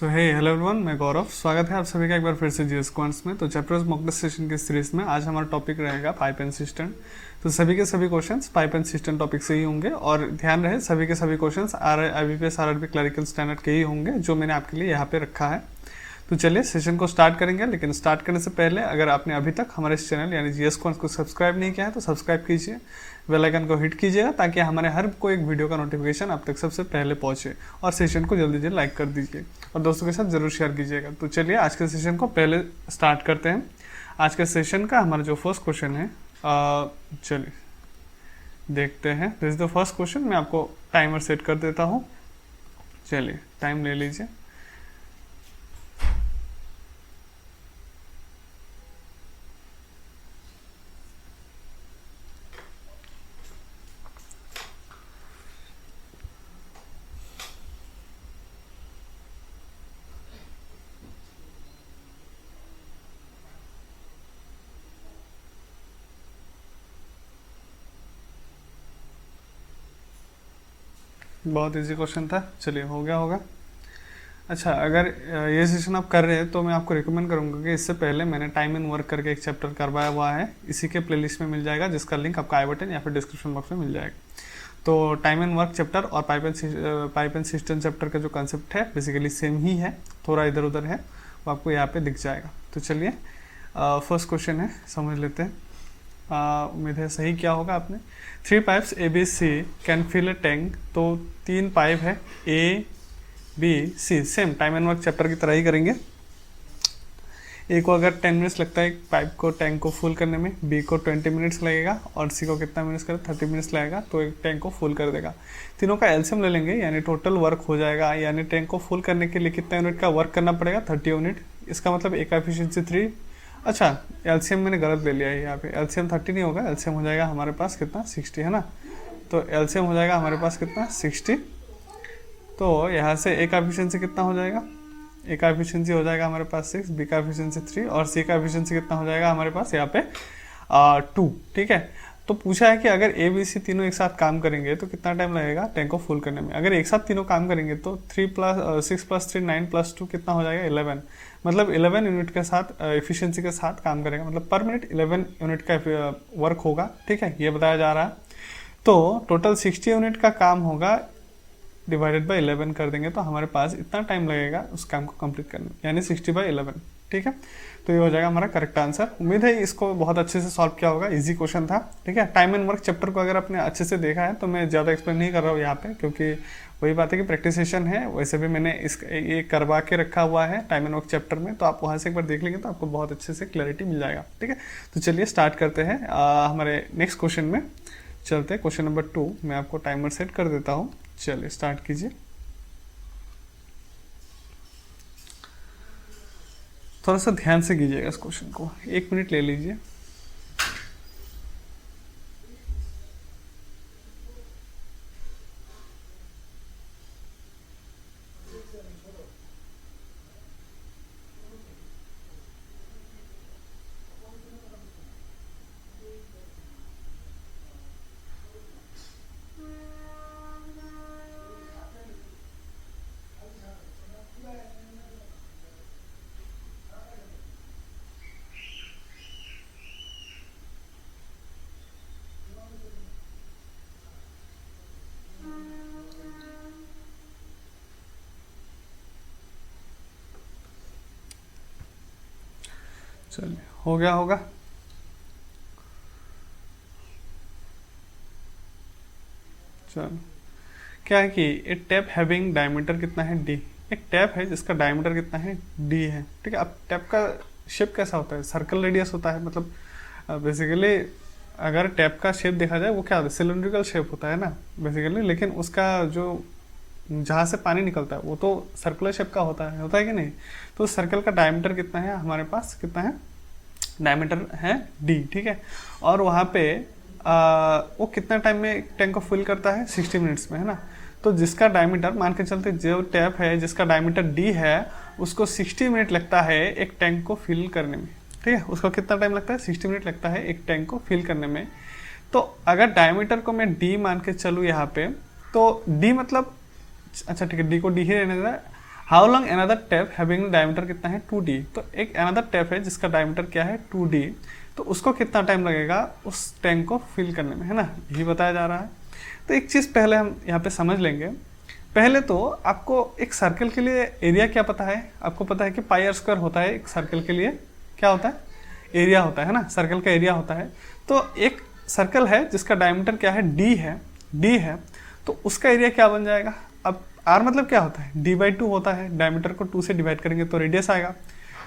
सो हे hello everyone, मैं गौरव। स्वागत है आप सभी का एक बार फिर से जीएस क्वांट्स में। तो चैप्टर्स मॉक टेस्ट सेशन की सीरीज में आज हमारा टॉपिक रहेगा पाइप एंड सिस्टम। तो सभी के सभी questions pipe and system topic से ही होंगे और ध्यान रहे सभी के सभी questions IBPS RRB clerical standard के ही होंगे जो मैंने आपके लिए यहाँ पे रखा है। तो चलिए सेशन को स्टार्ट करेंगे, लेकिन स्टार्ट करने से पहले अगर आपने अभी तक हमारे इस चैनल यानी जीएस क्वांट्स को सब्सक्राइब नहीं किया है तो सब्सक्राइब कीजिए, बेल आइकन को हिट कीजिएगा ताकि हमारे हर कोई एक वीडियो का नोटिफिकेशन आप तक सबसे पहले पहुंचे। और सेशन को जल्दी जल्दी लाइक कर दीजिए और दोस्तों के साथ जरूर शेयर कीजिएगा। तो चलिए आज के सेशन को पहले स्टार्ट करते हैं। आज के सेशन का हमारा जो फर्स्ट क्वेश्चन है, चलिए देखते हैं। This is the first question. मैं आपको टाइमर सेट कर देता हूँ। चलिए टाइम ले लीजिए। बहुत इजी क्वेश्चन था। चलिए हो गया होगा। अच्छा, अगर ये सेशन आप कर रहे हैं तो मैं आपको रिकमेंड करूंगा कि इससे पहले मैंने टाइम एंड वर्क करके एक चैप्टर करवाया हुआ है, इसी के प्लेलिस्ट में मिल जाएगा, जिसका लिंक आपका आई बटन या फिर डिस्क्रिप्शन बॉक्स में मिल जाएगा। तो टाइम एंड वर्क चैप्टर और पाइप एंड सिस्टम चैप्टर का जो कंसेप्ट है बेसिकली सेम ही है, थोड़ा इधर उधर है, वो आपको यहाँ पे दिख जाएगा। तो चलिए फर्स्ट क्वेश्चन है, समझ लेते हैं। उम्मीद है सही क्या होगा आपने। 3 pipes ABC can fill a tank. तो 3 पाइप है ABC, same time and work chapter की तरह ही करेंगे। A को अगर 10 मिनट्स लगता है पाइप को टैंक को फुल करने में, B को 20 मिनट्स लगेगा और C को कितना मिनट्स कर 30 मिनट्स लगेगा, तो एक टैंक को फुल कर देगा। तीनों का एलसीएम ले लेंगे यानी टोटल वर्क हो जाएगा, यानी टैंक को फुल करने के लिए कितना यूनिट का वर्क करना पड़ेगा 30 यूनिट। इसका मतलब A का एफिशिएंसी 3। अच्छा, एलसीएम मैंने गलत ले लिया है, यहाँ पे एलसीएम 30 नहीं होगा, एलसीएम हो जाएगा हमारे पास कितना 60 है ना। तो एलसीएम हो जाएगा हमारे पास कितना 60। तो यहाँ से A का एफिशिएंसी कितना हो जाएगा, A का एफिशिएंसी हो जाएगा हमारे पास 6, B का एफिशिएंसी 3 और C का एफिशिएंसी कितना हो जाएगा हमारे पास यहाँ पे 2। ठीक है। तो पूछा है कि अगर ABC तीनों एक साथ काम करेंगे तो कितना टाइम लगेगा टैंक को फुल करने में। अगर एक साथ तीनों काम करेंगे तो 6 + 3 9 + 2 कितना हो जाएगा 11। मतलब 11 यूनिट के साथ एफिशिएंसी के साथ काम करेगा, मतलब पर मिनट 11 यूनिट का वर्क होगा। ठीक है, ये बताया जा रहा है। तो टोटल 60 यूनिट का काम होगा, डिवाइडेड बाय 11 कर देंगे तो हमारे पास इतना टाइम लगेगा उस काम को कंप्लीट करने में, यानी 60/11। ठीक है, तो ये हो जाएगा हमारा करेक्ट आंसर। उम्मीद है इसको बहुत अच्छे से सॉल्व किया होगा, इजी क्वेश्चन था। ठीक है, टाइम एंड वर्क चैप्टर को अगर आपने अच्छे से देखा है तो मैं ज़्यादा एक्सप्लेन नहीं कर रहा हूँ यहाँ पे, क्योंकि वही बात है कि प्रैक्टिस सेशन है। वैसे भी मैंने ये करवा के रखा हुआ है टाइम एंड वर्क चैप्टर में, तो आप वहाँ से एक बार देख लेंगे तो आपको बहुत अच्छे से क्लैरिटी मिल जाएगा। ठीक है, तो चलिए स्टार्ट करते हैं हमारे नेक्स्ट क्वेश्चन में चलते हैं। क्वेश्चन नंबर 2 मैं आपको टाइमर सेट कर देता हूँ। चलिए स्टार्ट कीजिए। थोड़ा सा ध्यान से कीजिएगा इस क्वेश्चन को, 1 मिनट ले लीजिए। चलिए हो गया होगा। चलो, क्या है कि एक टैप हैविंग डायमीटर कितना है D। एक टैप है जिसका डायमीटर कितना है D है। ठीक है, अब टैप का शेप कैसा होता है, सर्कल रेडियस होता है। मतलब बेसिकली अगर टैप का शेप देखा जाए वो क्या होता है, सिलेंड्रिकल शेप होता है ना बेसिकली, लेकिन उसका जो जहाँ से पानी निकलता है वो तो सर्कुलर शेप का होता है कि नहीं। तो सर्कल का डायमीटर कितना है हमारे पास, कितना है डायमीटर है D। ठीक है, और वहाँ पे वो कितना टाइम में टैंक को फिल करता है 60 मिनट्स में, है ना। तो जिसका डायमीटर मान के चलते, जो टैप है जिसका डायमीटर D है उसको 60 मिनट लगता है एक टैंक को फिल करने में। ठीक है, उसको कितना टाइम लगता है 60 मिनट लगता है एक टैंक को फिल करने में। तो अगर डायमीटर को मैं D मान के चलूँ यहाँ पे, तो D मतलब, अच्छा ठीक है D को D ही रहने देना। How long another tap having diameter कितना है 2d, तो एक अनदर टैप है जिसका डायमीटर क्या है 2d, तो उसको कितना टाइम लगेगा उस टैंक को फिल करने में, है ना, यही बताया जा रहा है। तो एक चीज़ पहले हम यहाँ पे समझ लेंगे। पहले तो आपको एक सर्कल के लिए एरिया क्या पता है, आपको पता है कि पाई आर स्क्वायर होता है एक सर्कल के लिए, क्या होता है, एरिया होता है ना, सर्कल का एरिया होता है। तो एक सर्कल है जिसका डायमीटर क्या है डी है, तो उसका एरिया क्या बन जाएगा। अब आर मतलब क्या होता है, d/2 होता है, डायमीटर को 2 से डिवाइड करेंगे तो रेडियस आएगा।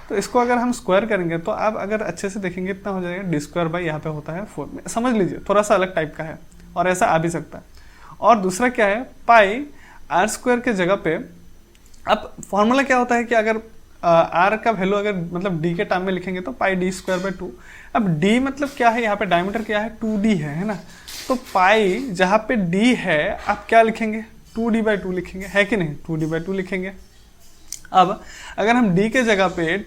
तो इसको अगर हम स्क्वायर करेंगे तो आप अगर अच्छे से देखेंगे इतना हो जाएगा d² यहाँ पे होता है 4 में, समझ लीजिए थोड़ा सा अलग टाइप का है और ऐसा आ भी सकता है। और दूसरा क्या है, पाई आर स्क्वायर के जगह पे, अब फॉर्मूला क्या होता है कि अगर आर का वैल्यू अगर मतलब डी के टर्म में लिखेंगे तो पाई d²/2। अब डी मतलब क्या है, यहाँ पे डायमीटर क्या है 2d है ना, तो पाई जहाँ पे डी है आप क्या लिखेंगे 2d/2 लिखेंगे, है कि नहीं, 2d/2 लिखेंगे। अब अगर हम d के जगह पे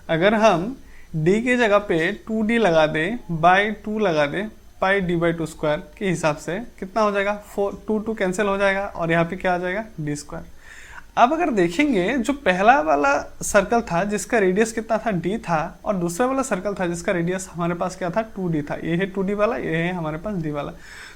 अगर हम d की जगह पे 2d लगा दें बाई 2 लगा दें पाई d/2² के हिसाब से कितना हो जाएगा 2 कैंसिल हो जाएगा और यहाँ पे क्या आ जाएगा d²। अब अगर देखेंगे जो पहला वाला सर्कल था जिसका रेडियस कितना था d था, और दूसरा वाला सर्कल था जिसका रेडियस हमारे पास क्या था 2d था, ये है 2d वाला, ये है हमारे पास d वाला।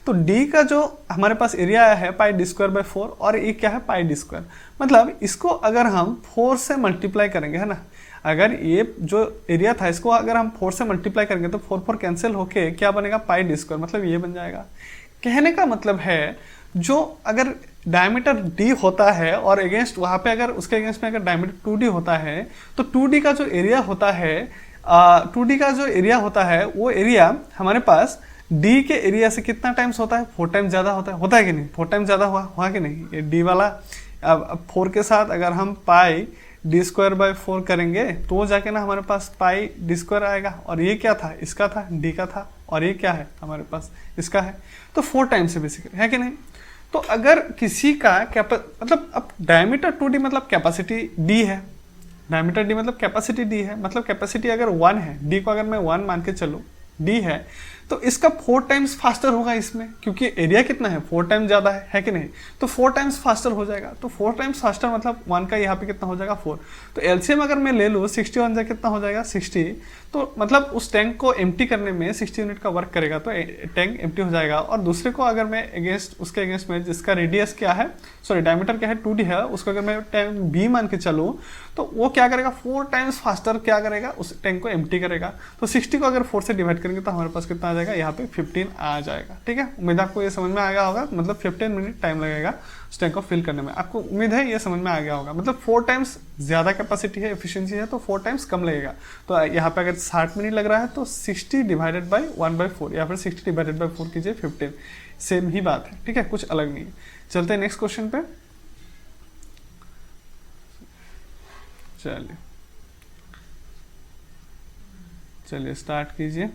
तो d का जो हमारे पास एरिया आया है पाई d²/4 और ये क्या है पाई d², मतलब इसको अगर हम 4 से मल्टीप्लाई करेंगे, है ना, अगर ये जो एरिया था इसको अगर हम 4 से मल्टीप्लाई करेंगे तो 4 कैंसिल होके क्या बनेगा पाई d², मतलब ये बन जाएगा। कहने का मतलब है जो अगर डायमीटर d होता है और अगेंस्ट वहाँ पे अगर उसके अगेंस्ट में अगर डायमीटर 2d होता है तो 2d का जो एरिया होता है 2d का जो एरिया होता है वो एरिया हमारे पास d के एरिया से कितना टाइम्स होता है 4 टाइम्स ज़्यादा होता है कि नहीं, 4 टाइम्स ज़्यादा हुआ कि नहीं, ये d वाला। अब 4 के साथ अगर हम पाई d²/4 करेंगे तो जाके ना हमारे पास पाई d² आएगा, और ये क्या था, इसका था, d का था, और ये क्या है हमारे पास इसका है, तो 4 टाइम्स से बेसिकली, है कि नहीं। तो अगर किसी का मतलब अब डायमीटर 2d मतलब कैपेसिटी d है, डायमीटर d मतलब कैपेसिटी d है, मतलब कैपेसिटी अगर 1 है, d को अगर मैं 1 मान के चलूँ, d है, तो इसका 4 टाइम्स फास्टर होगा इसमें, क्योंकि एरिया कितना है 4 टाइम्स ज़्यादा है कि नहीं, तो 4 टाइम्स फास्टर हो जाएगा। तो 4 टाइम्स फास्टर मतलब 1 का यहाँ पे कितना हो जाएगा 4, तो एलसीएम अगर मैं ले लूँ 61 से कितना हो जाएगा 60, तो मतलब उस टैंक को एम्प्टी करने में 60 यूनिट का वर्क करेगा तो टैंक एम्प्टी हो जाएगा। और दूसरे को अगर मैं उसके अगेंस्ट में जिसका रेडियस क्या है, सॉरी डायमीटर क्या है 2d है, उसको अगर मैं टैंक b मान के चलूँ तो वो क्या करेगा 4 टाइम्स फास्टर क्या करेगा उस टैंक को एम्प्टी करेगा। तो 60 को अगर 4 से डिवाइड करेंगे तो हमारे पास कितना आ जाएगा, यहाँ पे 15 आ जाएगा। ठीक है, उम्मीद आपको ये समझ में आ गया होगा, मतलब 15 मिनट टाइम लगेगा उस टैंक को फिल करने में। आपको उम्मीद है ये समझ में आ गया होगा, मतलब 4 टाइम्स ज़्यादा कैपेसिटी है, एफिशिएंसी है, तो 4 टाइम्स कम लगेगा। तो यहाँ पे अगर 60 मिनट लग रहा है तो 60 डिवाइडेड बाई 1/4 या फिर 60 डिवाइडेड बाई 4 कीजिए 15, सेम ही बात है। ठीक है, कुछ अलग नहीं है। चलते हैं नेक्स्ट क्वेश्चन पे। चलिए स्टार्ट कीजिए।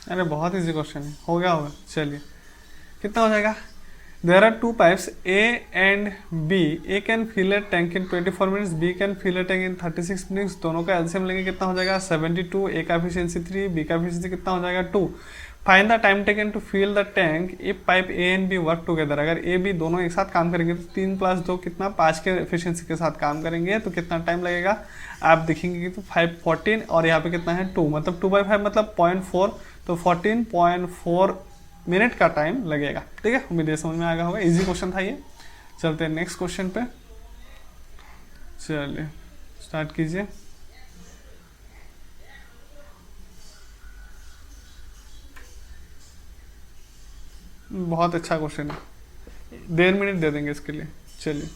अरे बहुत इजी क्वेश्चन है, हो गया होगा। चलिए कितना हो जाएगा, there are 2 pipes A and B, A can fill a tank in 24 minutes, B can fill a tank in 36 minutes. दोनों का एलसीएम लेंगे कितना हो जाएगा 72, A का एफिशिएंसी 3, B का एफिशिएंसी कितना हो जाएगा 2। Find the time taken to fill the tank if pipe A and B work together. अगर A B दोनों एक साथ काम करेंगे तो 3 + 2 कितना 5 के एफिशिएंसी के साथ काम करेंगे तो कितना टाइम लगेगा, आप देखेंगे कि तो 5 14 और यहाँ पे कितना है 2, मतलब 2/5 मतलब 0.4, तो 14.4 मिनट का टाइम लगेगा। ठीक है, उम्मीद है समझ में आ गया होगा, इजी क्वेश्चन था ये। चलते हैं नेक्स्ट क्वेश्चन पे। चलिए स्टार्ट कीजिए। बहुत अच्छा क्वेश्चन है, 1.5 मिनट दे देंगे इसके लिए। चलिए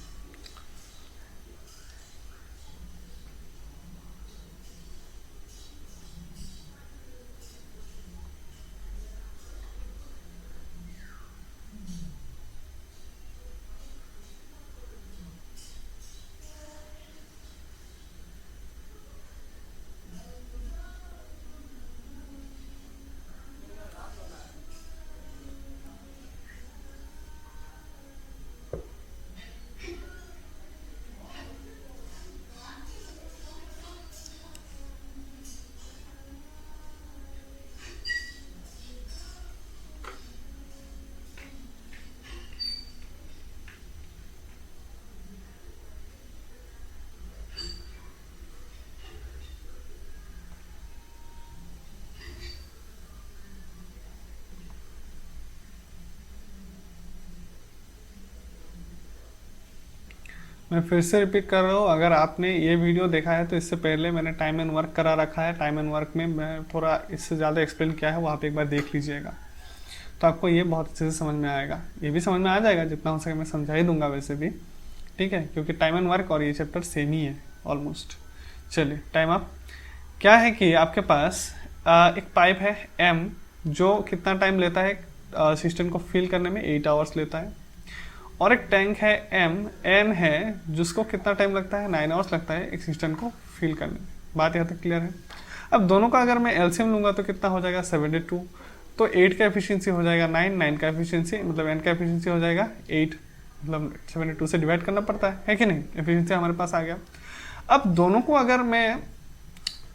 मैं फिर से रिपीट कर रहा हूँ, अगर आपने ये वीडियो देखा है तो इससे पहले मैंने टाइम एंड वर्क करा रखा है। टाइम एंड वर्क में मैं थोड़ा इससे ज़्यादा एक्सप्लेन किया है, वहाँ पे एक बार देख लीजिएगा तो आपको ये बहुत अच्छे से समझ में आएगा। ये भी समझ में आ जाएगा, जितना हो सके मैं समझा ही दूंगा वैसे भी, ठीक है, क्योंकि टाइम एंड वर्क और ये चैप्टर सेम ही है ऑलमोस्ट। चलिए टाइम अप। क्या है कि आपके पास एक पाइप है एम, जो कितना टाइम लेता है सिस्टम को फिल करने में, 8 आवर्स लेता है। और एक टैंक है एम एन है, जिसको कितना टाइम लगता है, 9 आवर्स लगता है एक सिस्टम को फिल करने में। बात यहाँ तक क्लियर है। अब दोनों का अगर मैं एलसीएम लूँगा तो कितना हो जाएगा, 72। तो 8 का एफिशिएंसी हो जाएगा 9, 9 का एफिशिएंसी मतलब एन का एफिशिएंसी हो जाएगा 8, मतलब 72 से डिवाइड करना पड़ता है कि नहीं। एफिशिएंसी हमारे पास आ गया। अब दोनों को अगर मैं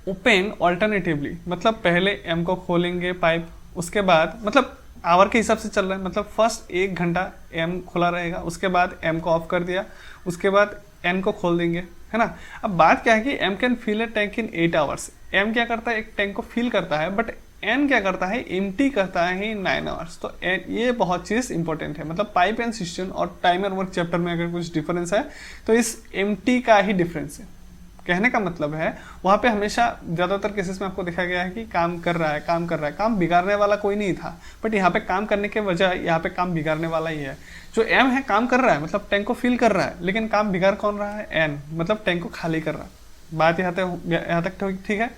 ओपन ऑल्टरनेटिवली, मतलब पहले एम को खोलेंगे पाइप, उसके बाद मतलब आवर के हिसाब से चल रहा है, मतलब फर्स्ट 1 घंटा एम खुला रहेगा, उसके बाद एम को ऑफ कर दिया, उसके बाद एन को खोल देंगे, है ना। अब बात क्या है कि M can fill a tank in 8 hours. M क्या करता है, एक टैंक को फिल करता है, बट एन क्या करता है, एम्प्टी करता है इन 9 आवर्स। तो ये बहुत चीज़ इंपॉर्टेंट है। मतलब पाइप एंड सिस्टम और टाइम एंड वर्क चैप्टर में अगर कुछ डिफरेंस है तो इस एम्प्टी का ही डिफरेंस है। कहने का मतलब है वहाँ पे हमेशा ज़्यादातर केसेस में आपको देखा गया है कि काम कर रहा है, काम कर रहा है, काम बिगाड़ने वाला कोई नहीं था, बट यहाँ पे काम करने के वजह यहाँ पे काम बिगाड़ने वाला ही है। जो एम है काम कर रहा है, मतलब टैंक को फिल कर रहा है, लेकिन काम बिगाड़ कौन रहा है, एन, मतलब टैंक को खाली कर रहा है। बात यहाँ तक ठीक है।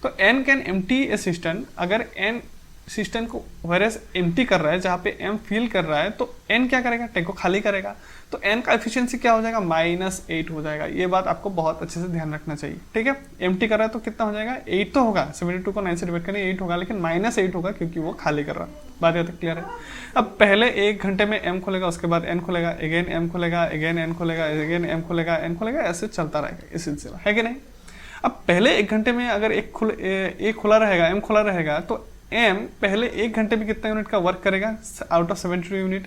तो N can empty a system. अगर एन सिस्टम को वायरस एम्प्टी कर रहा है, जहाँ पे एम फिल कर रहा है, तो एन क्या करेगा, टैंक को खाली करेगा। तो एन का एफिशिएंसी क्या हो जाएगा, -8 हो जाएगा। ये बात आपको बहुत अच्छे से ध्यान रखना चाहिए, ठीक है। एम्प्टी कर रहा है तो कितना हो जाएगा, 8 तो होगा, 72 को 9 से डिवाइड करने 8 होगा, लेकिन -8 होगा क्योंकि वो खाली कर रहा है। बात यहाँ तक क्लियर है। अब पहले 1 घंटे में एम खुलेगा, उसके बाद एन खुलेगा, अगेन एम खुलेगा, अगेन एन खुलेगा, अगेन एम खुलेगा, एन खुलेगा, ऐसे चलता रहेगा ये सिलसिला, है कि नहीं। अब पहले 1 घंटे में अगर एक खुला रहेगा, एम खुला रहेगा, तो एम पहले 1 घंटे में कितना यूनिट का वर्क करेगा, आउट ऑफ 72 यूनिट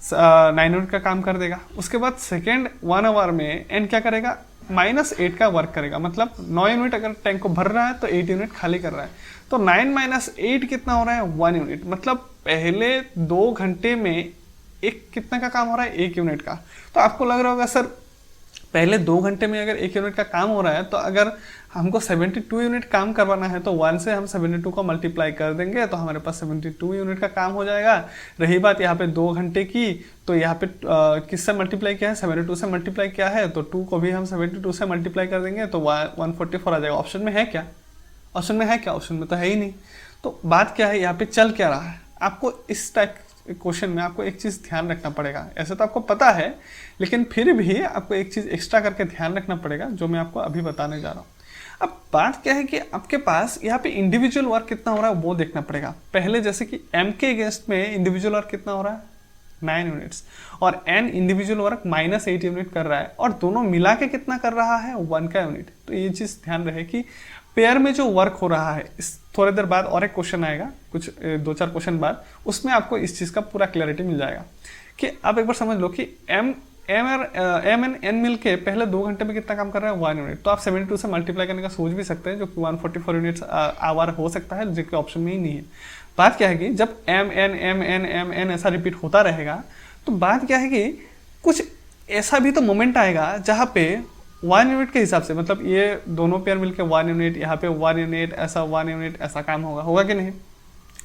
9 यूनिट का काम कर देगा। उसके बाद सेकेंड 1 आवर में एन क्या करेगा, -8 का वर्क करेगा। मतलब 9 यूनिट अगर टैंक को भर रहा है तो 8 यूनिट खाली कर रहा है। तो 9 - 8 कितना हो रहा है, 1 यूनिट। मतलब पहले 2 घंटे में एक कितना का काम हो रहा है, 1 यूनिट का। तो आपको लग रहा होगा सर पहले 2 घंटे में अगर 1 यूनिट का काम हो रहा है, तो अगर हमको 72 यूनिट काम करवाना है तो 1 से हम 72 को मल्टीप्लाई कर देंगे तो हमारे पास 72 यूनिट का काम हो जाएगा। रही बात यहाँ पे 2 घंटे की, तो यहाँ पे किससे मल्टीप्लाई किया है, 72 से मल्टीप्लाई किया है, तो 2 को भी हम 72 से मल्टीप्लाई कर देंगे तो 144 आ जाएगा। ऑप्शन में है क्या, ऑप्शन में है क्या, ऑप्शन में तो है ही नहीं। तो बात क्या है, यहाँ पे चल क्या रहा है। आपको इस टाइप क्वेश्चन में आपको एक चीज़ ध्यान रखना पड़ेगा। ऐसे तो आपको पता है, लेकिन फिर भी आपको एक चीज़ एक्स्ट्रा करके ध्यान रखना पड़ेगा, जो मैं आपको अभी बताने जा रहा हूँ। अब बात क्या है कि आपके पास यहाँ पे इंडिविजुअल वर्क कितना हो रहा है वो देखना पड़ेगा। पहले जैसे कि एम के अगेंस्ट में इंडिविजुअल वर्क कितना हो रहा है, 9 यूनिट्स, और एन इंडिविजुअल वर्क -8 यूनिट कर रहा है, और दोनों मिला के कितना कर रहा है, 1 का यूनिट। तो ये चीज़ ध्यान रहे कि पेयर में जो वर्क हो रहा है, इस थोड़ी देर बाद और एक क्वेश्चन आएगा, कुछ 2-4 क्वेश्चन बाद, उसमें आपको इस चीज़ का पूरा क्लैरिटी मिल जाएगा कि आप एक बार समझ लो कि एम एंड एन मिल के पहले 2 घंटे में कितना काम कर रहा है, 1 यूनिट। तो आप 72 से मल्टीप्लाई करने का सोच भी सकते हैं, जो कि 144 यूनिट्स आवर हो सकता है, जो कि ऑप्शन में ही नहीं है। बात क्या है कि जब एम एन ऐसा रिपीट होता रहेगा, तो बात क्या है कि कुछ ऐसा भी तो मोमेंट आएगा जहाँ पे 1 यूनिट के हिसाब से, मतलब ये दोनों पेयर मिलके 1 यूनिट, यहाँ पे 1 यूनिट, ऐसा 1 यूनिट, ऐसा काम होगा कि नहीं।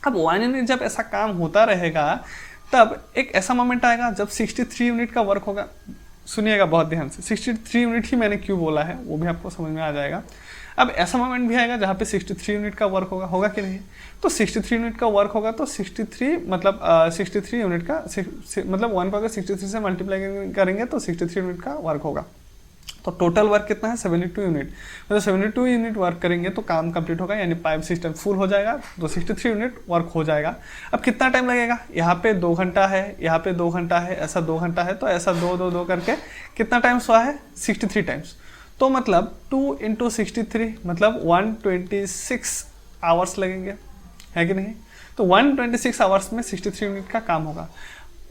अब 1 यूनिट जब ऐसा काम होता रहेगा, तब एक ऐसा मोमेंट आएगा जब 63 यूनिट का वर्क होगा। सुनिएगा बहुत ध्यान से, 63 यूनिट ही मैंने क्यों बोला है वो भी आपको समझ में आ जाएगा। अब ऐसा मोमेंट भी आएगा जहाँ पे 63 यूनिट का वर्क होगा कि नहीं। तो 63 यूनिट का वर्क होगा तो 63 मतलब 63 यूनिट का मतलब 1 को अगर 63 से मल्टीप्लाई करेंगे तो 63 यूनिट का वर्क होगा। तो टोटल वर्क कितना है, 72 यूनिट। मतलब 72 यूनिट वर्क करेंगे तो काम कंप्लीट होगा, यानी पाइप सिस्टम फुल हो जाएगा, तो 63 यूनिट वर्क हो जाएगा। अब कितना टाइम लगेगा, यहाँ पे 2 घंटा है, यहाँ पे 2 घंटा है, ऐसा 2 घंटा है, तो ऐसा 2 करके कितना टाइम्स हुआ है, 63 टाइम्स। तो मतलब 2 × 63 मतलब 126 आवर्स लगेंगे, है कि नहीं। तो 126 आवर्स में 63 यूनिट का काम होगा।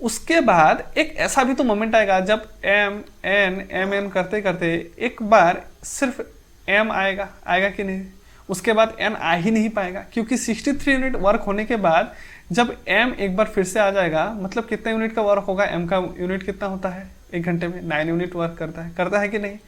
उसके बाद एक ऐसा भी तो मोमेंट आएगा जब एम एन करते करते एक बार सिर्फ एम आएगा कि नहीं। उसके बाद एन आ ही नहीं पाएगा, क्योंकि 63 यूनिट वर्क होने के बाद जब एम एक बार फिर से आ जाएगा, मतलब कितना यूनिट का वर्क होगा, एम का यूनिट कितना होता है 1 घंटे में 9 यूनिट वर्क करता है कि नहीं।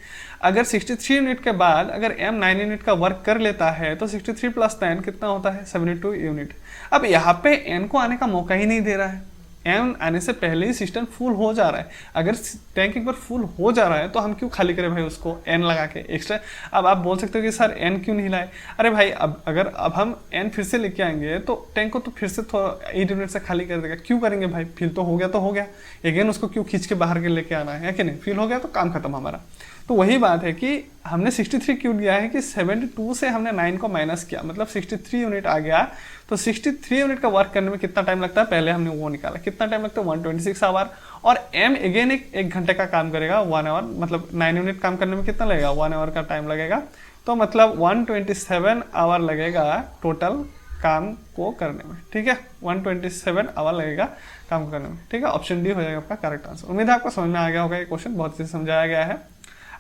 अगर 63 यूनिट के बाद अगर m 9 यूनिट का वर्क कर लेता है तो 63 प्लस 9 कितना होता है 72 यूनिट। अब यहाँ पे n को आने का मौका ही नहीं दे रहा है, m आने से पहले ही सिस्टम फुल हो जा रहा है। अगर टैंक एक बार फुल हो जा रहा है तो हम क्यों खाली करें भाई उसको n लगा के एक्स्ट्रा। अब आप बोल सकते हो कि सर n क्यों नहीं लाए, अरे भाई अब हम n फिर से लेके आएंगे तो टैंक को तो फिर से 8 यूनिट से खाली कर देगा। क्यों करेंगे भाई, फिल तो हो गया अगेन उसको क्यों खींच के बाहर के लेके आना है कि नहीं। फिल हो गया तो काम खत्म हमारा। तो वही बात है कि हमने 63 क्यों दिया है कि 72 से हमने 9 को माइनस किया, मतलब 63 यूनिट आ गया। तो 63 यूनिट का वर्क करने में कितना टाइम लगता है, पहले हमने वो निकाला कितना टाइम लगता है 126 आवर। और m अगेन एक घंटे का काम करेगा 1 आवर, मतलब 9 यूनिट काम करने में कितना लगेगा 1 आवर का टाइम लगेगा। तो मतलब 127 आवर लगेगा टोटल काम को करने में, ठीक है 127 आवर लगेगा काम करने में, ठीक है। ऑप्शन डी हो जाएगा आपका करेक्ट आंसर। उम्मीद है आपको समझ में आ गया होगा, ये क्वेश्चन बहुत अच्छे से समझाया गया है।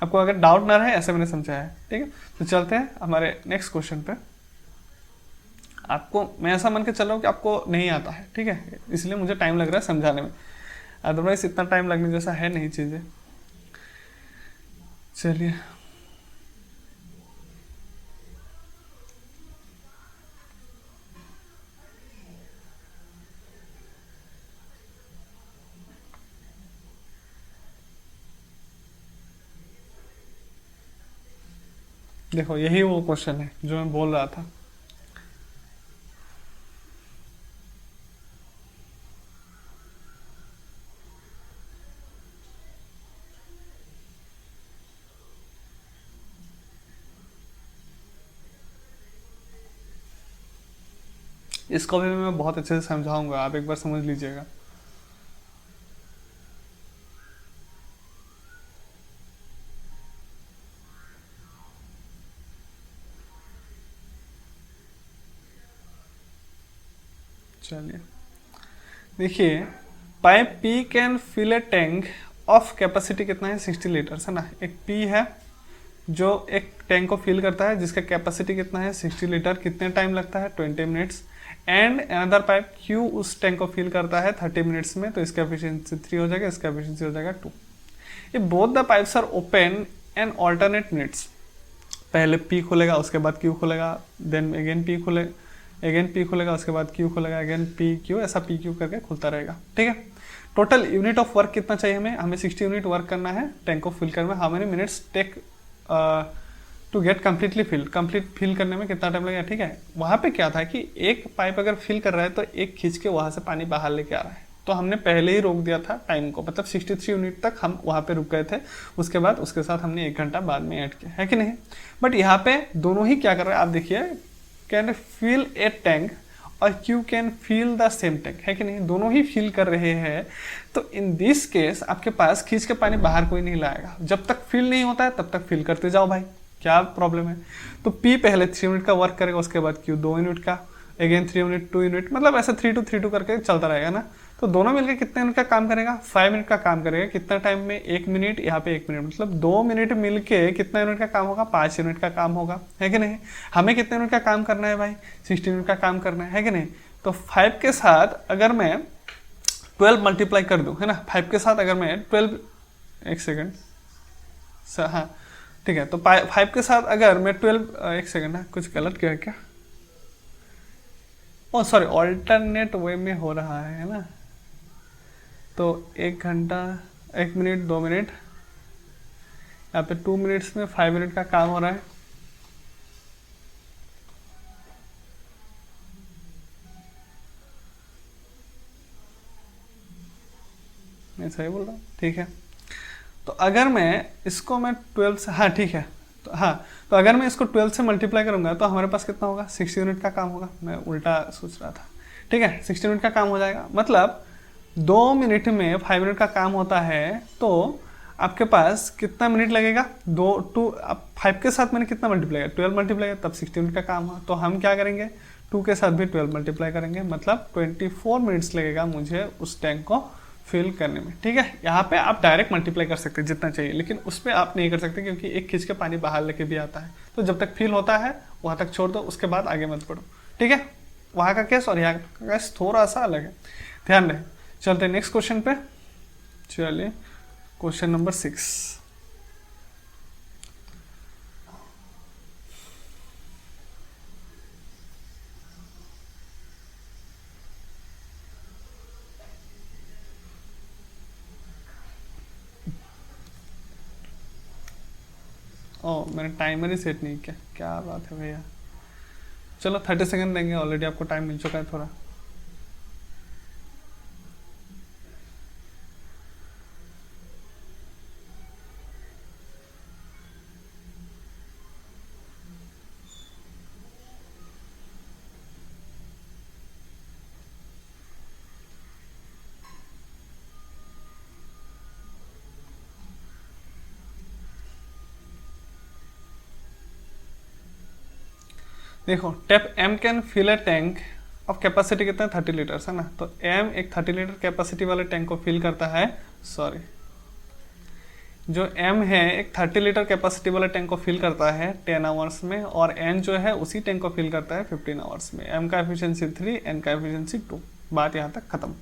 आपको अगर डाउट ना रहे ऐसे मैंने समझाया है, ठीक है। तो चलते हैं हमारे नेक्स्ट क्वेश्चन पे। आपको मैं ऐसा मान के चल रहा हूँ कि आपको नहीं आता है, ठीक है, इसलिए मुझे टाइम लग रहा है समझाने में, अदरवाइज इतना टाइम लगने जैसा है नहीं चीजें। चलिए देखो, यही वो क्वेश्चन है जो मैं बोल रहा था। इसको भी मैं बहुत अच्छे से समझाऊंगा, आप एक बार समझ लीजिएगा। चलिए देखिए, pipe P can fill a tank of capacity कितना है 60 लीटर है ना। एक पी है जो एक टैंक को फिल करता है जिसका कैपेसिटी कितना है 60 लीटर, कितने टाइम लगता है 20 minutes. And another pipe Q उस टैंक को फिल करता है 30 मिनट्स में, तो इसका एफिशिएंसी 3 हो जाएगा, इसका एफिशिएंसी हो जाएगा 2। ये both the pipes are open and alternate minutes, पहले पी खुलेगा उसके बाद क्यू खुलेगा, देन अगेन पी खुलेगा उसके बाद क्यू खुलेगा, अगेन पी क्यू, ऐसा पी क्यू करके खुलता रहेगा, ठीक है। टोटल यूनिट ऑफ वर्क कितना चाहिए हमें 60 यूनिट वर्क करना है टैंक को फिल करने में। How many minutes take to get complete fill करने में कितना टाइम लगेगा, ठीक है। वहाँ पे क्या था कि एक पाइप अगर फिल कर रहा है तो एक खींच के वहाँ से पानी बाहर लेके आ रहा है, तो हमने पहले ही रोक दिया था टाइम को, मतलब 63 यूनिट तक हम वहाँ पे रुक गए थे। उसके बाद उसके साथ हमने 1 घंटा बाद में ऐड किया है कि नहीं। बट यहाँ पे दोनों ही क्या कर रहे हैं आप देखिए, कैन फिल ए टैंक और Q can fill the same tank, है कि नहीं, दोनों ही फिल कर रहे हैं। तो इन दिस केस आपके पास खींच के पानी बाहर कोई नहीं लाएगा, जब तक फिल नहीं होता है तब तक फिल करते जाओ भाई, क्या प्रॉब्लम है। तो P पहले 3 यूनिट का वर्क करेगा, उसके बाद Q 2 यूनिट का, अगेन 3 यूनिट 2 यूनिट, मतलब ऐसा 3 2 3 2 करके चलता रहेगा ना। तो दोनों मिलकर कितने मिनट का काम करेगा 5 मिनट का काम करेगा। कितना टाइम में 1 मिनट, यहाँ पे 1 मिनट, मतलब 2 मिनट मिलके कितना यूनिट का काम होगा 5 यूनिट का काम होगा, है कि नहीं। हमें कितने यूनिट का काम करना है भाई 60 यूनिट का काम करना है कि नहीं। तो 5 के साथ अगर मैं 12 मल्टीप्लाई कर दूं, है ना, 5 के साथ अगर मैं 12, एक सेकेंड, हाँ ठीक है, तो 5 के साथ अगर मैं 12, एक सेकेंड है, कुछ गलत किया क्या, ओ सॉरी, ऑल्टरनेट वे में हो रहा है ना। तो 1 घंटा 1 मिनट 2 मिनट, यहाँ पे 2 मिनट्स में 5 मिनट का काम हो रहा है। मैं सही बोल रहा हूँ, ठीक है। तो अगर मैं इसको मैं 12 से, हाँ ठीक है, तो हाँ, तो अगर मैं इसको 12 से मल्टीप्लाई करूंगा तो हमारे पास कितना होगा 60 यूनिट का काम होगा। मैं उल्टा सोच रहा था, ठीक है, 60 यूनिट का काम हो जाएगा। मतलब 2 मिनट में 5 मिनट का काम होता है, तो आपके पास कितना मिनट लगेगा 5 के साथ मैंने कितना मल्टीप्लाई किया 12 मल्टीप्लाई, तब 60 यूनिट का काम हुआ। तो हम क्या करेंगे 2 के साथ भी 12 मल्टीप्लाई करेंगे, मतलब 24 मिनट्स लगेगा मुझे उस टैंक को फिल करने में, ठीक है। यहाँ पे आप डायरेक्ट मल्टीप्लाई कर सकते हैं जितना चाहिए, लेकिन उस पर आप नहीं कर सकते क्योंकि एक खींच के पानी बाहर लेके भी आता है। तो जब तक फिल होता है वहाँ तक छोड़ दो, उसके बाद आगे मत बढ़ो, ठीक है। वहाँ का केस और यहाँ का केस थोड़ा सा अलग है, ध्यान रहे। चलते हैं नेक्स्ट क्वेश्चन पे। चलिए क्वेश्चन नंबर 6। ओ, मैंने टाइमर ही सेट नहीं किया, क्या बात है भैया। चलो 30 सेकंड देंगे, ऑलरेडी आपको टाइम मिल चुका है थोड़ा। देखो, tap M can fill a tank of capacity कितना है 30 लीटर्स है ना, तो एम एक 30 लीटर कैपेसिटी वाले टैंक को फिल करता है, सॉरी, जो एम है एक 30 लीटर कैपेसिटी वाले टैंक को फिल करता है 10 आवर्स में, और एन जो है उसी टैंक को फिल करता है 15 आवर्स में। एम का एफिशिएंसी 3, एन का एफिशिएंसी 2। बात यहाँ तक खत्म।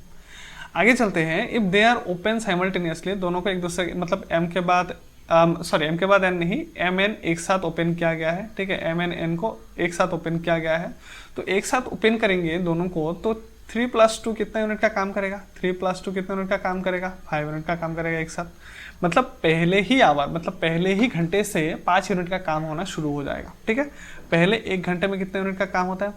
आगे चलते हैं। If they are open simultaneously, दोनों को एक दूसरे, मतलब एम के बाद एम के बाद एन नहीं, एम एन एक साथ ओपन किया गया है, ठीक है, एम एन एन को एक साथ ओपन किया गया है, तो एक साथ ओपन करेंगे दोनों को, तो 3 + 2 कितना यूनिट का काम करेगा, 3 + 2 कितना यूनिट का काम करेगा, 5 यूनिट का काम करेगा एक साथ। मतलब पहले ही घंटे से 5 यूनिट का काम होना शुरू हो जाएगा, ठीक है। पहले 1 घंटे में कितने यूनिट का काम होता है,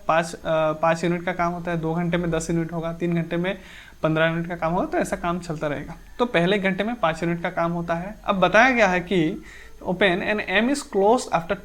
5 यूनिट का काम होता है, 2 घंटे में 10 यूनिट होगा, 3 घंटे में 15 यूनिट का काम होगा, तो ऐसा काम चलता रहेगा। तो पहले घंटे में 5 यूनिट का काम होता है। अब बताया गया है कि open and M is close after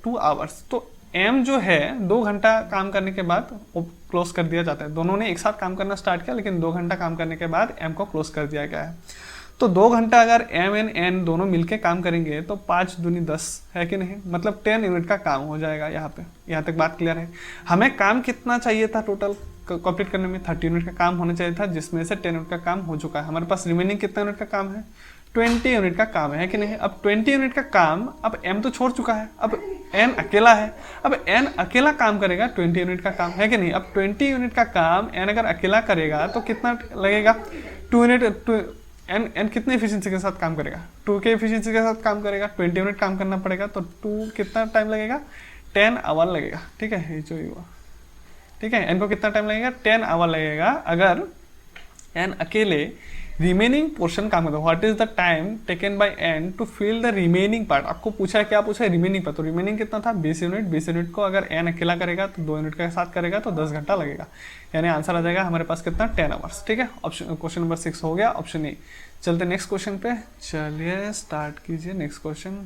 2 hours, तो एम जो है 2 घंटा काम करने के बाद क्लोज कर दिया जाता है। दोनों ने एक साथ काम करना स्टार्ट किया, लेकिन 2 घंटा काम करने के बाद एम को क्लोज कर दिया गया है। तो 2 घंटा अगर एम एंड एन दोनों मिलके काम करेंगे तो 5 दूनी 10 है कि नहीं, मतलब 10 यूनिट का काम हो जाएगा। यहाँ तक बात क्लियर है। हमें काम कितना चाहिए था टोटल कंप्लीट करने में, 30 यूनिट का काम होना चाहिए था, जिसमें से 10 यूनिट का काम हो चुका है। हमारे पास रिमेनिंग कितना यूनिट का काम है, 20 यूनिट का काम है कि नहीं। अब 20 यूनिट का काम, अब एम तो छोड़ चुका है, अब एन अकेला है, अब एन अकेला काम करेगा 20 यूनिट का काम, है कि नहीं। अब 20 यूनिट का काम एन अगर अकेला करेगा तो कितना लगेगा, 2 यूनिट। एन कितने एफिशिएंसी के साथ काम करेगा, 2 के एफिशिएंसी के साथ काम करेगा, 20 यूनिट काम करना पड़ेगा, तो 2 कितना टाइम लगेगा, 10 आवर लगेगा, ठीक है। ये जो हुआ, ठीक है। एन को कितना टाइम लगेगा, 10 आवर लगेगा अगर एन अकेले रिमेनिंग पोर्शन काम करता है। What is the time taken by N to fill the remaining part. आपको पूछा है, क्या पूछा है, रिमेनिंग पार्ट। तो रिमेनिंग कितना था, 20 यूनिट। 20 यूनिट को अगर एन अकेला करेगा तो 2 यूनिट के साथ करेगा तो 10 घंटा लगेगा, यानी आंसर आ जाएगा हमारे पास कितना, 10 आवर्स, ठीक है। ऑप्शन क्वेश्चन नंबर 6 हो गया, ऑप्शन ए। चलते नेक्स्ट क्वेश्चन पे, चलिए स्टार्ट कीजिए नेक्स्ट क्वेश्चन।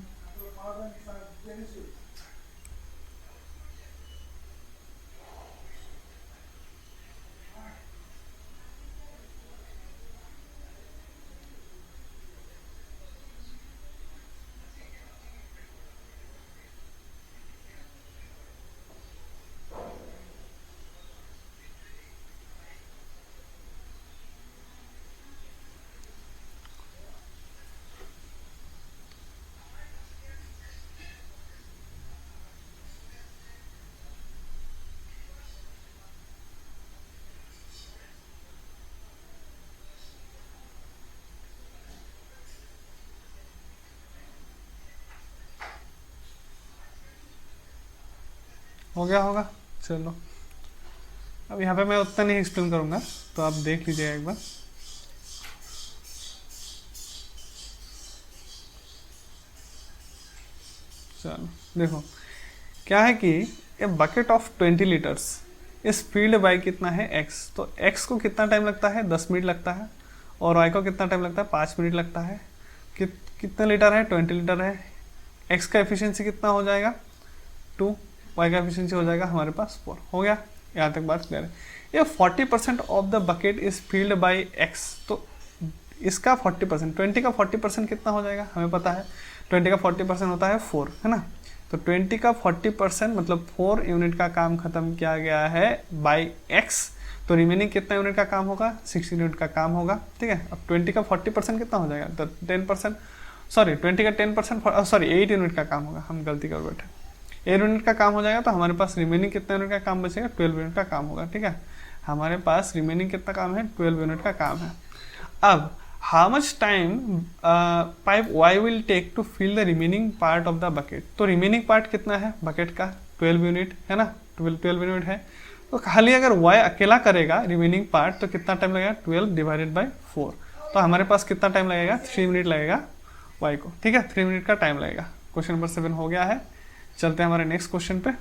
हो गया होगा, चलो। अब यहाँ पे मैं उतना नहीं एक्सप्लेन करूँगा, तो आप देख लीजिएगा एक बार। चलो देखो, क्या है कि ए बकेट ऑफ 20 लीटर्स इस फील्ड बाई कितना है x, तो x को कितना टाइम लगता है, 10 मिनट लगता है, और y को कितना टाइम लगता है, 5 मिनट लगता है। कितने लीटर है, 20 लीटर है। x का एफिशिएंसी कितना हो जाएगा, 2, y का एफिशिएंसी हो जाएगा हमारे पास 4। हो गया, यहाँ तक बात क्लियर है। ये 40% of the bucket is field by x, तो इसका 40%, 20 का 40% कितना हो जाएगा, हमें पता है 20 का 40% होता है 4, है ना। तो 20 का 40% मतलब 4 यूनिट का काम खत्म किया गया है बाई x, तो रिमेनिंग कितना यूनिट का काम होगा, 60 यूनिट का काम होगा, ठीक है। अब 20 का 40% कितना हो जाएगा, तो 10%, सॉरी 20 का 10%, सॉरी 8 यूनिट का काम होगा, हम गलती कर बैठे, 8 यूनिट का काम हो जाएगा। तो हमारे पास रिमेनिंग कितना यूनिट का काम बचेगा, 12 यूनिट का काम होगा, ठीक है। हमारे पास रिमेनिंग कितना काम है, 12 यूनिट का काम है। अब how much time pipe Y will take to fill the remaining part of the bucket. तो रिमेनिंग पार्ट कितना है बकेट का, 12 यूनिट है ना, 12 यूनिट है। तो खाली अगर वाई अकेला करेगा रिमेनिंग पार्ट तो कितना टाइम लगेगा, 12 डिवाइडेड बाई 4। तो हमारे पास कितना टाइम लगेगा, 3 मिनट लगेगा वाई को, ठीक है, 3 मिनट का टाइम लगेगा। क्वेश्चन नंबर 7 हो गया है। चलते हैं हमारे नेक्स्ट क्वेश्चन पे।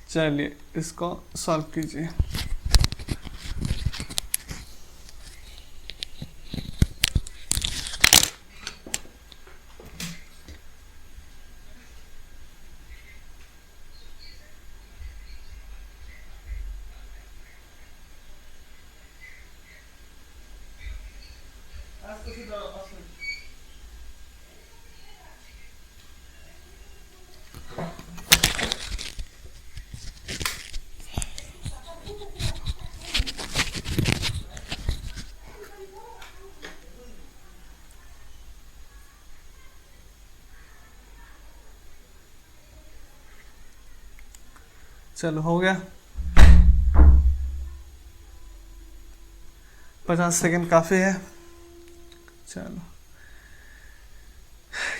चलिए इसको सॉल्व कीजिए। चलो हो गया, 50 सेकेंड काफ़ी है। चलो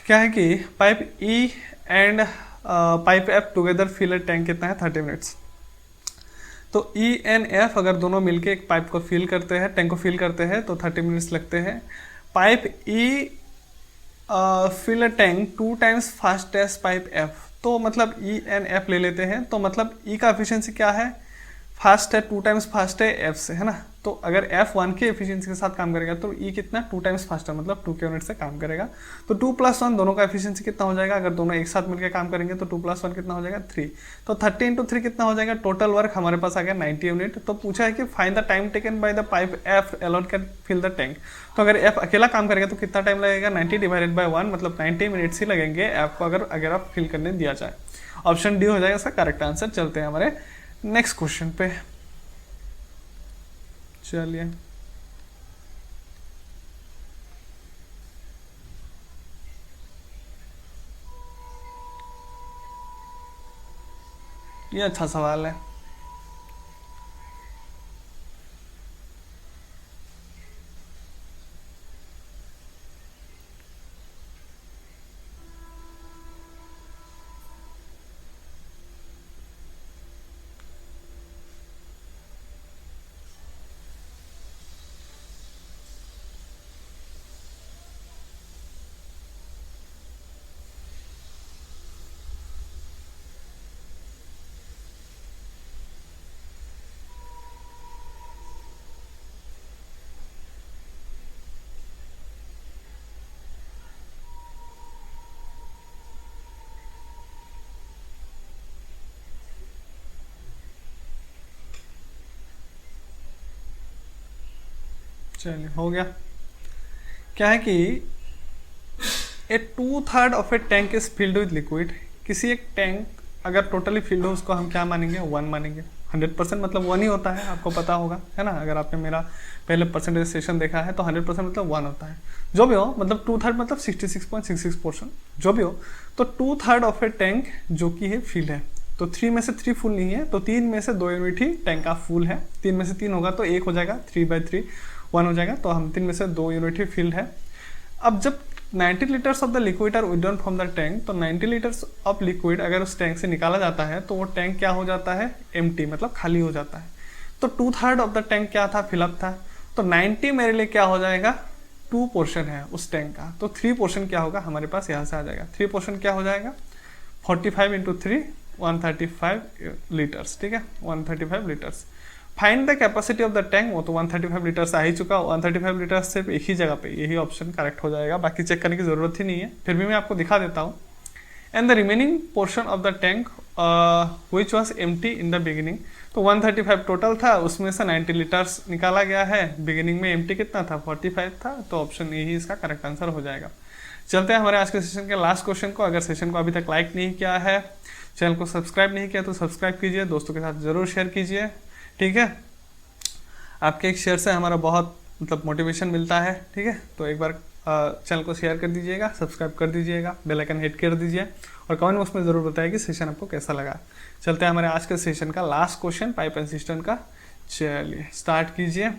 क्या है कि pipe E and pipe F together fill a tank कितना है, 30 मिनट्स। तो ई एंड एफ अगर दोनों मिलके एक पाइप को फिल करते हैं, टैंक को फिल करते हैं, तो 30 मिनट्स लगते हैं। Pipe E fill a tank 2 times fast as pipe F. तो मतलब ई एंड एफ ले लेते हैं, तो मतलब ई का एफिशिएंसी क्या है, फास्ट है, 2 टाइम्स फास्ट है एफ से, है ना। तो अगर एफ 1 के एफिशिएंसी के साथ काम करेगा तो ई कितना, 2 टाइम्स फास्टर, मतलब 2 के यूनिट से काम करेगा। तो 2 + 1 दोनों का एफिशिएंसी कितना हो जाएगा, अगर दोनों एक साथ मिलकर काम करेंगे तो 2 + 1 कितना हो जाएगा, 3। तो 30 × 3 कितना हो जाएगा, टोटल वर्क हमारे पास आ गया 90 यूनिट। तो पूछा है कि find the time taken by the pipe F alone can fill the tank. तो अगर एफ अकेला काम करेगा तो कितना टाइम लगेगा, 90 डिवाइडेड बाय 1, मतलब 90 मिनट्स ही लगेंगे एफ को अगर आप फिल करने दिया जाए। ऑप्शन डी हो जाएगा इसका करेक्ट आंसर। चलते हैं हमारे नेक्स्ट क्वेश्चन पे। चलिए ये अच्छा सवाल है। चलिए हो गया। क्या है कि ए 2/3 of A tank is filled with liquid. किसी एक टैंक अगर टोटली फिल्ड हो उसको हम क्या मानेंगे, 1 मानेंगे। 100% मतलब 1 ही होता है, आपको पता होगा, है ना। अगर आपने मेरा पहले परसेंटेज सेशन देखा है तो 100% मतलब 1 होता है। जो भी हो, मतलब 2/3 मतलब 66.66%, जो भी हो। तो 2/3 ऑफ ए टैंक जो कि है फिल है, तो 3 में से 3 फुल नहीं है, तो 3 में से 2 यूनिट ही टैंक का फुल है। 3 में से 3 होगा तो 1 हो जाएगा, 3/3 1 हो जाएगा। तो हम 3 में से 2 यूनिट ही फिल्ड है। अब जब 90 litres of the liquid are withdrawn from the tank, तो 90 लीटर्स ऑफ लिक्विड अगर उस टैंक से निकाला जाता है तो वो टैंक क्या हो जाता है, एम्प्टी, मतलब खाली हो जाता है। तो 2/3 ऑफ द टैंक क्या था, फिलअप था। तो 90 मेरे लिए क्या हो जाएगा, 2 पोर्शन है उस टैंक का। तो 3 पोर्शन क्या होगा हमारे पास, यहाँ से आ जाएगा 3 पोर्शन क्या हो जाएगा, 45 × 3 135 लीटर्स, ठीक है, 135 litres. Find the capacity of the tank, वो तो 135 लीटर्स आ ही चुका। 135 लीटर्स सिर्फ एक ही जगह पे, यही ऑप्शन करेक्ट हो जाएगा, बाकी चेक करने की जरूरत ही नहीं है, फिर भी मैं आपको दिखा देता हूँ। And the remaining portion of the tank which was empty in the beginning. तो 135 टोटल था, उसमें से 90 लीटर्स निकाला गया है। बिगिनिंग में एम्प्टी कितना था, 45 था। तो ऑप्शन ए ही इसका करेक्ट आंसर हो जाएगा। चलते हैं हमारे आज के सेशन के लास्ट क्वेश्चन को। अगर सेशन को अभी तक लाइक नहीं किया है, चैनल को सब्सक्राइब नहीं किया तो सब्सक्राइब कीजिए, दोस्तों के साथ जरूर शेयर कीजिए, ठीक है। आपके एक शेयर से हमारा बहुत मतलब मोटिवेशन मिलता है, ठीक है। तो एक बार चैनल को शेयर कर दीजिएगा, सब्सक्राइब कर दीजिएगा, बेल आइकन हिट कर दीजिए और कमेंट बॉक्स में ज़रूर बताइए कि सेशन आपको कैसा लगा। चलते हैं हमारे आज के सेशन का last question, pipe and system का। चलिए स्टार्ट कीजिए।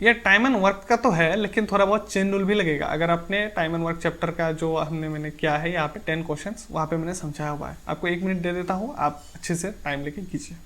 ये टाइम एंड वर्क का तो है, लेकिन थोड़ा बहुत चेन रूल भी लगेगा। अगर आपने टाइम एंड वर्क चैप्टर का जो मैंने किया है यहाँ पे 10 क्वेश्चंस, वहाँ पे मैंने समझाया हुआ है। आपको 1 मिनट दे देता हूँ, आप अच्छे से टाइम लेके कीजिए।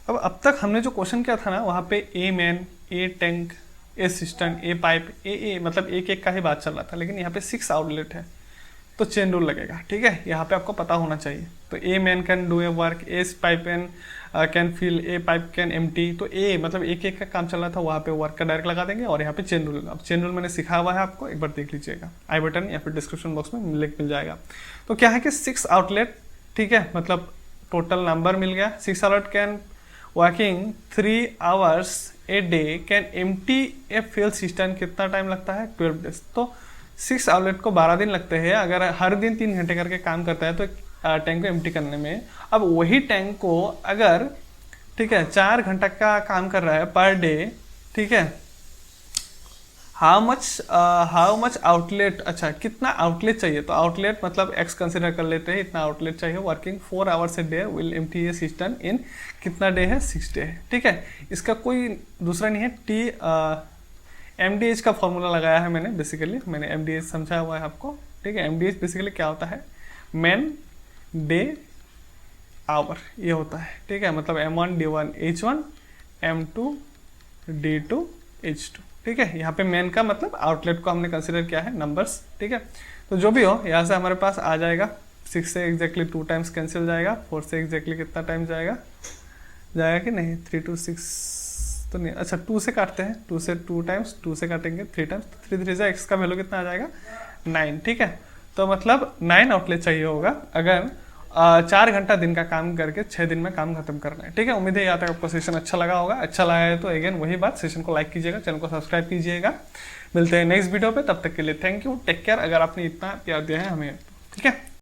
अब तक हमने जो क्वेश्चन किया था ना, वहाँ पे a man, a tank, a system, a pipe, a मतलब एक एक का ही बात चल रहा था। लेकिन यहाँ पे 6 आउटलेट है तो चेन रूल लगेगा, ठीक है। यहाँ पे आपको पता होना चाहिए। तो a man can do a work, a pipe can fill, a pipe can empty. तो ए मतलब एक एक का काम चल रहा था, वहाँ पे वर्क का डायरेक्ट लगा देंगे। और यहाँ पे चेन रूल, अब चेन रूल मैंने सिखाया हुआ है आपको, एक बार देख लीजिएगा। आई बटन या फिर डिस्क्रिप्शन बॉक्स में लिंक मिल जाएगा। तो क्या है कि 6 आउटलेट, ठीक है, मतलब टोटल नंबर मिल गया। 6 outlet can working 3 hours a day, can empty a fuel system. कितना टाइम लगता है? 12 डेज। तो 6 आउटलेट को 12 दिन लगते हैं। अगर हर दिन 3 घंटे करके काम करता है तो टैंक को एम्प्टी करने में। अब वही टैंक को अगर, ठीक है, 4 घंटा का काम कर रहा है पर डे, ठीक है, हाउ मच आउटलेट, अच्छा कितना आउटलेट चाहिए? तो आउटलेट मतलब एक्स कंसिडर कर लेते हैं, इतना आउटलेट चाहिए। Working 4 hours a day will empty a system in कितना डे है? 6 डे है, ठीक है। इसका कोई दूसरा नहीं है। MDH का फॉर्मूला लगाया है मैंने, बेसिकली मैंने MDH समझाया हुआ है आपको, ठीक है। MDH बेसिकली क्या होता है? मैन डे आवर, ये होता है, ठीक है। मतलब M1 D1 H1, M2 D2 H2, ठीक है। यहाँ पे मैन का मतलब आउटलेट को हमने कंसिडर किया है, नंबर्स, ठीक है। तो जो भी हो, यहाँ से हमारे पास आ जाएगा 6 से एग्जैक्टली 2 टाइम्स कैंसिल जाएगा। 4 से एग्जैक्टली कितना टाइम जाएगा कि नहीं? 3 to 6 तो नहीं, अच्छा 2 से काटते हैं, 2 से 2 टाइम्स, 2 से काटेंगे 3 टाइम्स, 3 3 से एक्स का वैल्यू कितना आ जाएगा? 9, ठीक है। तो मतलब 9 आउटलेट चाहिए होगा अगर 4 घंटा दिन का काम करके 6 दिन में काम खत्म करना है, ठीक है। उम्मीद है यहाँ तक आपको सेशन अच्छा लगा होगा। अच्छा लगा है तो अगेन वही बात, सेशन को लाइक कीजिएगा, चैनल को सब्सक्राइब कीजिएगा। मिलते हैं नेक्स्ट वीडियो पे, तब तक के लिए थैंक यू, टेक केयर। अगर आपने इतना प्यार दिया है हमें, ठीक है।